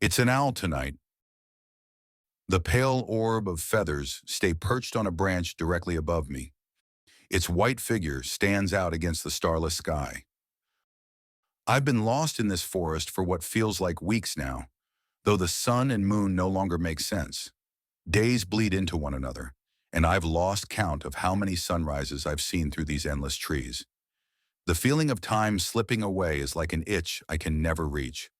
It's an owl tonight. The pale orb of feathers stay perched on a branch directly above me. Its white figure stands out against the starless sky. I've been lost in this forest for what feels like weeks now, though the sun and moon no longer make sense. Days bleed into one another, and I've lost count of how many sunrises I've seen through these endless trees. The feeling of time slipping away is like an itch I can never reach.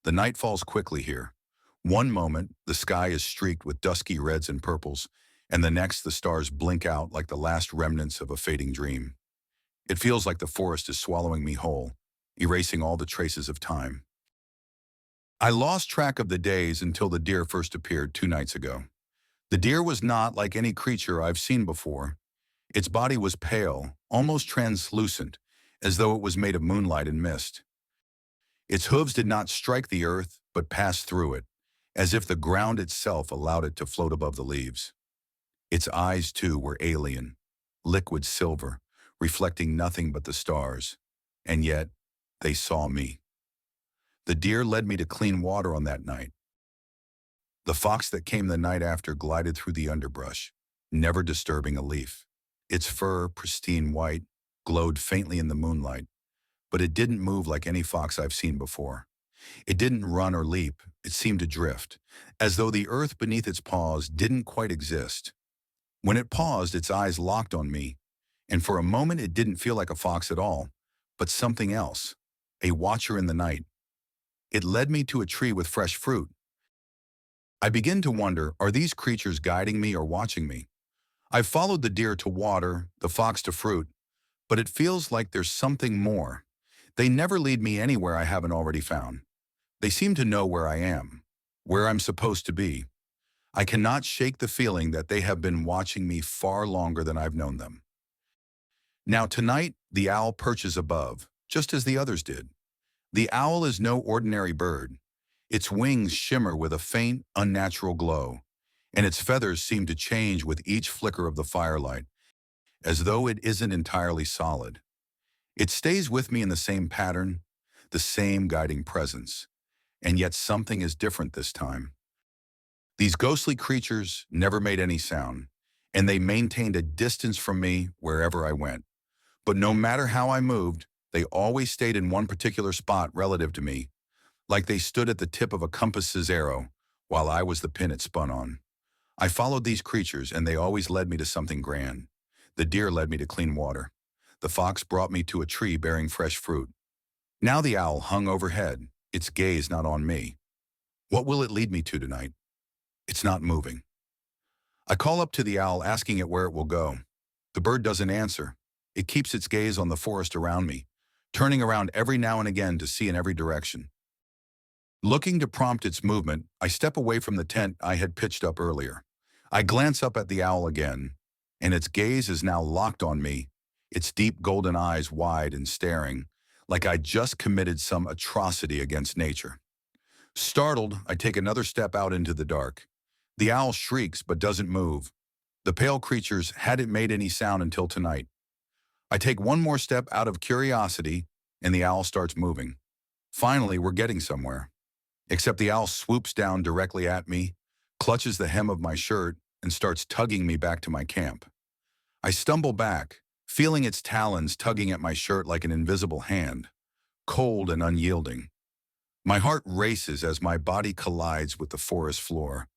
The night falls quickly here. One moment, the sky is streaked with dusky reds and purples, and the next the stars blink out like the last remnants of a fading dream. It feels like the forest is swallowing me whole, erasing all the traces of time. I lost track of the days until the deer first appeared 2 nights ago. The deer was not like any creature I've seen before. Its body was pale, almost translucent, as though it was made of moonlight and mist. Its hooves did not strike the earth, but passed through it, as if the ground itself allowed it to float above the leaves. Its eyes, too, were alien, liquid silver, reflecting nothing but the stars. And yet, they saw me. The deer led me to clean water on that night. The fox that came the night after glided through the underbrush, never disturbing a leaf. Its fur, pristine white, glowed faintly in the moonlight, but it didn't move like any fox I've seen before. It didn't run or leap, it seemed to drift, as though the earth beneath its paws didn't quite exist. When it paused, its eyes locked on me, and for a moment it didn't feel like a fox at all, but something else, a watcher in the night. It led me to a tree with fresh fruit. I begin to wonder, are these creatures guiding me or watching me? I've followed the deer to water, the fox to fruit, but it feels like there's something more. They never lead me anywhere I haven't already found. They seem to know where I am, where I'm supposed to be. I cannot shake the feeling that they have been watching me far longer than I've known them. Now tonight, the owl perches above, just as the others did. The owl is no ordinary bird. Its wings shimmer with a faint, unnatural glow, and its feathers seem to change with each flicker of the firelight, as though it isn't entirely solid. It stays with me in the same pattern, the same guiding presence, and yet something is different this time. These ghostly creatures never made any sound, and they maintained a distance from me wherever I went. But no matter how I moved, they always stayed in one particular spot relative to me, like they stood at the tip of a compass's arrow, while I was the pin it spun on. I followed these creatures, and they always led me to something grand. The deer led me to clean water. The fox brought me to a tree bearing fresh fruit. Now the owl hung overhead, its gaze not on me. What will it lead me to tonight? It's not moving. I call up to the owl, asking it where it will go. The bird doesn't answer. It keeps its gaze on the forest around me, turning around every now and again to see in every direction. Looking to prompt its movement, I step away from the tent I had pitched up earlier. I glance up at the owl again, and its gaze is now locked on me, its deep golden eyes wide and staring, like I'd just committed some atrocity against nature. Startled, I take another step out into the dark. The owl shrieks but doesn't move. The pale creatures hadn't made any sound until tonight. I take one more step out of curiosity, and the owl starts moving. Finally, we're getting somewhere. Except the owl swoops down directly at me, clutches the hem of my shirt, and starts tugging me back to my camp. I stumble back, feeling its talons tugging at my shirt like an invisible hand, cold and unyielding. My heart races as my body collides with the forest floor.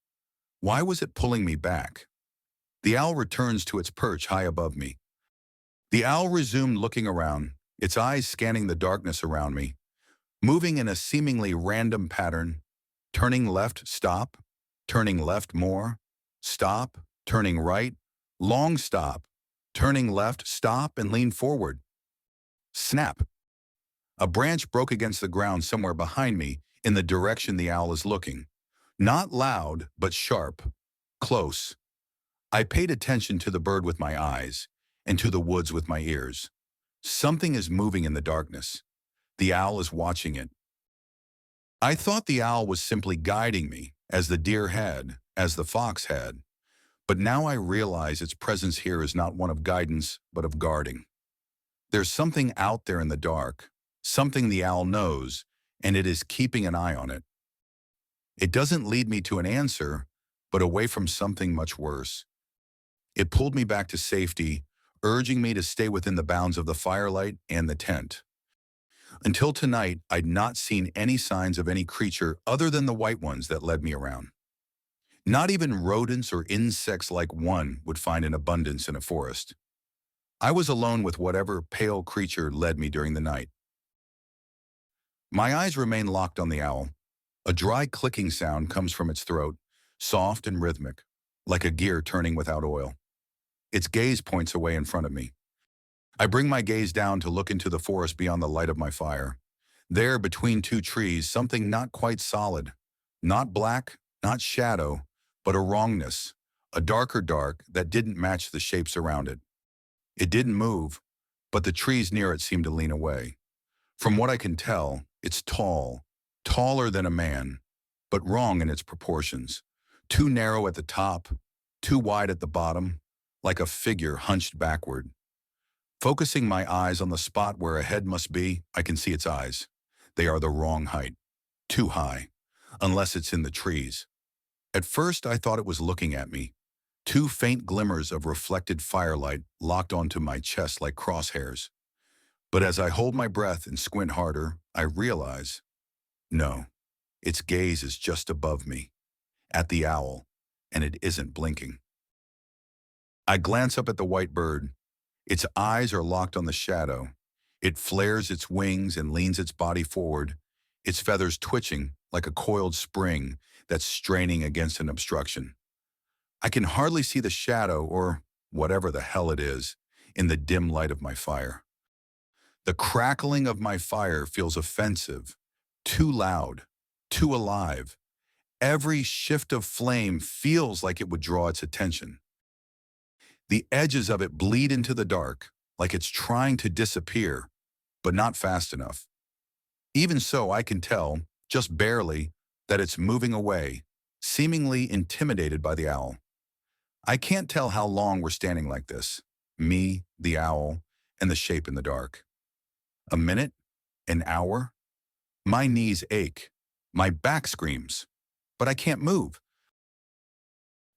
Why was it pulling me back? The owl returns to its perch high above me. The owl resumed looking around, its eyes scanning the darkness around me, moving in a seemingly random pattern, turning left, stop, turning left more, stop, turning right, long stop, turning left, stop, and lean forward. Snap! A branch broke against the ground somewhere behind me in the direction the owl is looking. Not loud, but sharp, close. I paid attention to the bird with my eyes, and to the woods with my ears. Something is moving in the darkness. The owl is watching it. I thought the owl was simply guiding me, as the deer had, as the fox had. But now I realize its presence here is not one of guidance, but of guarding. There's something out there in the dark, something the owl knows, and it is keeping an eye on it. It doesn't lead me to an answer, but away from something much worse. It pulled me back to safety, urging me to stay within the bounds of the firelight and the tent. Until tonight, I'd not seen any signs of any creature other than the white ones that led me around. Not even rodents or insects like one would find in abundance in a forest. I was alone with whatever pale creature led me during the night. My eyes remain locked on the owl. A dry clicking sound comes from its throat, soft and rhythmic, like a gear turning without oil. Its gaze points away in front of me. I bring my gaze down to look into the forest beyond the light of my fire. There, between two trees, something not quite solid. Not black, not shadow, but a wrongness, a darker dark that didn't match the shapes around it. It didn't move, but the trees near it seemed to lean away. From what I can tell, it's tall, taller than a man, but wrong in its proportions. Too narrow at the top, too wide at the bottom, like a figure hunched backward. Focusing my eyes on the spot where a head must be, I can see its eyes. They are the wrong height, too high, unless it's in the trees. At first, I thought it was looking at me. Two faint glimmers of reflected firelight locked onto my chest like crosshairs. But as I hold my breath and squint harder, I realize, no, its gaze is just above me, at the owl, and it isn't blinking. I glance up at the white bird. Its eyes are locked on the shadow. It flares its wings and leans its body forward, its feathers twitching like a coiled spring that's straining against an obstruction. I can hardly see the shadow, or whatever the hell it is, in the dim light of my fire. The crackling of my fire feels offensive, too loud, too alive. Every shift of flame feels like it would draw its attention. The edges of it bleed into the dark, like it's trying to disappear, but not fast enough. Even so, I can tell, just barely, that it's moving away, seemingly intimidated by the owl. I can't tell how long we're standing like this, me, the owl, and the shape in the dark. A minute? An hour? My knees ache. My back screams. But I can't move.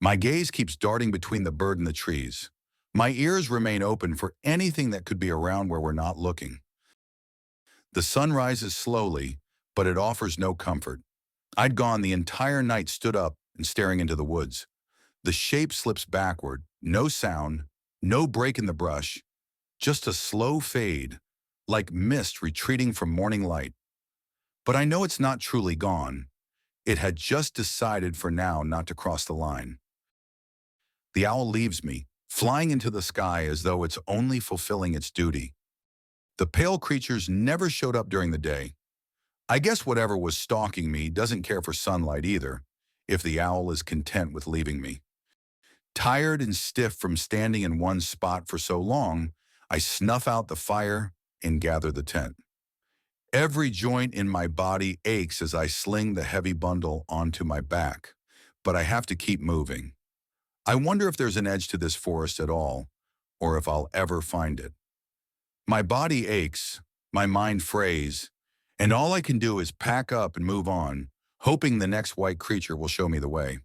My gaze keeps darting between the bird and the trees. My ears remain open for anything that could be around where we're not looking. The sun rises slowly, but it offers no comfort. I'd gone the entire night stood up and staring into the woods. The shape slips backward, no sound, no break in the brush, just a slow fade, like mist retreating from morning light. But I know it's not truly gone. It had just decided for now not to cross the line. The owl leaves me, flying into the sky as though it's only fulfilling its duty. The pale creatures never showed up during the day. I guess whatever was stalking me doesn't care for sunlight either, if the owl is content with leaving me. Tired and stiff from standing in one spot for so long, I snuff out the fire and gather the tent. Every joint in my body aches as I sling the heavy bundle onto my back, but I have to keep moving. I wonder if there's an edge to this forest at all, or if I'll ever find it. My body aches, my mind frays, and all I can do is pack up and move on, hoping the next white creature will show me the way.